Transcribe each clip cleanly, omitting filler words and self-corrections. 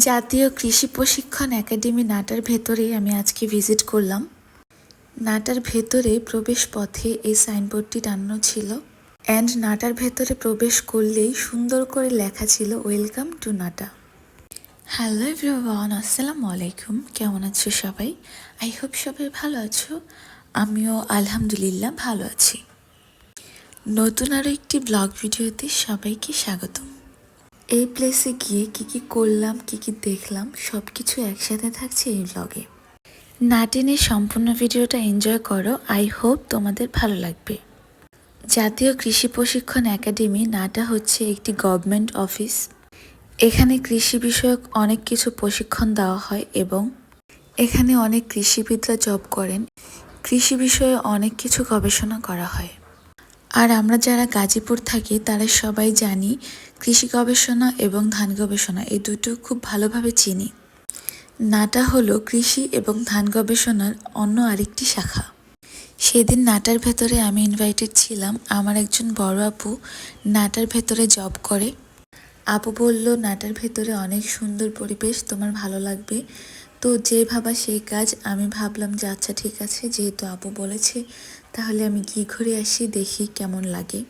জাতীয় কৃষি প্রশিক্ষণ একাডেমি নাটার ভেতরেই আমি আজকে ভিজিট করলাম। নাটার ভেতরে প্রবেশ পথে এই সাইনবোর্ডটি টানানো ছিল অ্যান্ড নাটার ভেতরে প্রবেশ করলেই সুন্দর করে লেখা ছিল welcome to Nata. Hello everyone, আসসালামু আলাইকুম। কেমন আছো সবাই? আই হোপ সবাই ভালো আছো। আমিও আলহামদুলিল্লাহ ভালো আছি। নতুন আরও একটি ব্লগ ভিডিওতে সবাইকে স্বাগতম। এই প্লেসে গিয়ে কি করলাম, কি দেখলাম সব কিছু একসাথে থাকছে এই ব্লগে। না টেনে সম্পূর্ণ ভিডিওটা এনজয় করো। আই হোপ তোমাদের ভালো লাগবে। জাতীয় কৃষি প্রশিক্ষণ একাডেমি নাটা হচ্ছে একটি গভর্নমেন্ট অফিস। এখানে কৃষি বিষয়ক অনেক কিছু প্রশিক্ষণ দেওয়া হয় এবং এখানে অনেক কৃষিবিদরা জব করেন। কৃষি বিষয়ে অনেক কিছু গবেষণা করা হয়। আর আমরা যারা গাজীপুর থাকি তারা সবাই জানি কৃষি গবেষণা এবং ধান গবেষণা এই দুটো খুব ভালোভাবে চিনি। নাটা হলো কৃষি এবং ধান গবেষণার অন্য আরেকটি শাখা। সেদিন নাটার ভেতরে আমি ইনভাইটেড ছিলাম। আমার একজন বড় আপু নাটার ভেতরে জব করে। আপু বলল নাটার ভেতরে অনেক সুন্দর পরিবেশ, তোমার ভালো লাগবে। তো যে ভাবা সেই কাজ। আমি ভাবলাম যে আচ্ছা ঠিক আছে, যেহেতু আপু বলেছে তাহলে আমি গিয়ে ঘুরে আসি, দেখি কেমন লাগে।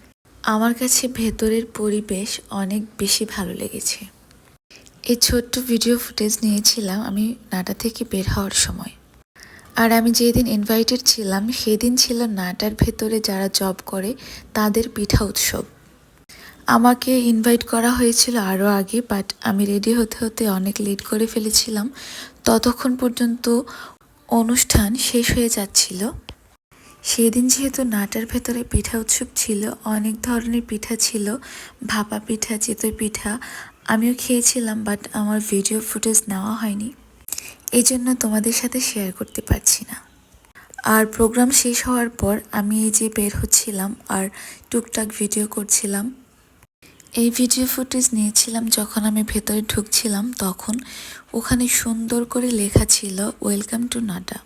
আমার কাছে ভেতরের পরিবেশ অনেক বেশি ভালো লেগেছে। এই ছোট্ট ভিডিও ফুটেজ নিয়েছিলাম আমি নাটা থেকে বের হওয়ার সময়। আর আমি যেদিন ইনভাইটেড ছিলাম সেদিন ছিল নাটার ভেতরে যারা জব করে তাদের পিঠা উৎসব। আমাকে ইনভাইট করা হয়েছিল আরও আগে, বাট আমি রেডি হতে হতে অনেক লেট করে ফেলেছিলাম। ততক্ষণ পর্যন্ত অনুষ্ঠান শেষ হয়ে যাচ্ছিল। সেদিন যেহেতু নাটার ভেতরে পিঠা উৎসব ছিল, অনেক ধরনের পিঠা ছিল, ভাপা পিঠা, চিতই পিঠা। আমিও খেয়েছিলাম, বাট আমার ভিডিও ফুটেজ নেওয়া হয়নি, এই জন্য তোমাদের সাথে শেয়ার করতে পারছি না। আর প্রোগ্রাম শেষ হওয়ার পর আমি এই যে বের হচ্ছিলাম আর টুকটাক ভিডিও করছিলাম। এই ভিডিও ফুটেজ নিয়েছিলাম যখন আমি ভেতরে ঢুকছিলাম, তখন ওখানে সুন্দর করে লেখা ছিল ওয়েলকাম টু নাটা।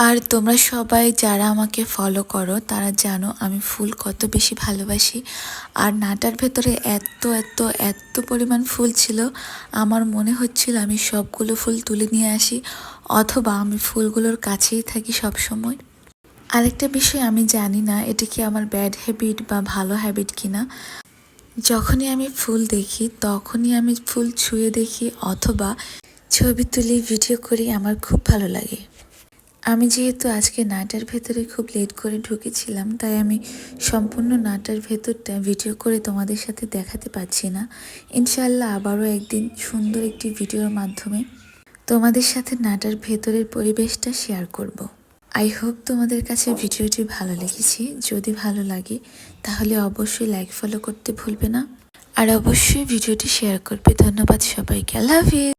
আর তোমরা সবাই যারা আমাকে ফলো করো তারা জানো আমি ফুল কত বেশি ভালোবাসি। আর নাটার ভেতরে এত এত এত পরিমাণ ফুল ছিল, আমার মনে হচ্ছিল আমি সবগুলো ফুল তুলে নিয়ে আসি, অথবা আমি ফুলগুলোর কাছেই থাকি সব সময়। আরেকটা বিষয়, আমি জানি না এটা কি আমার ব্যাড হ্যাবিট বা ভালো হ্যাবিট কিনা, যখনই আমি ফুল দেখি তখনই আমি ফুল ছুঁয়ে দেখি অথবা ছবি তুলি, ভিডিও করি, আমার খুব ভালো লাগে। আমি যেহেতু আজকে নাটার ভেতরে খুব লেট করে ঢুকেছিলাম, তাই আমি সম্পূর্ণ নাটার ভেতরটা ভিডিও করে তোমাদের সাথে দেখাতে পারছি না। ইনশাআল্লাহ আবারও একদিন সুন্দর একটি ভিডিওর মাধ্যমে তোমাদের সাথে নাটার ভেতরের পরিবেশটা শেয়ার করব। আই হোপ তোমাদের কাছে ভিডিওটি ভালো লেগেছে। যদি ভালো লাগে তাহলে অবশ্যই লাইক ফলো করতে ভুলবে না, আর অবশ্যই ভিডিওটি শেয়ার করবে। ধন্যবাদ সবাইকে। আল্লাহ হাফিজ।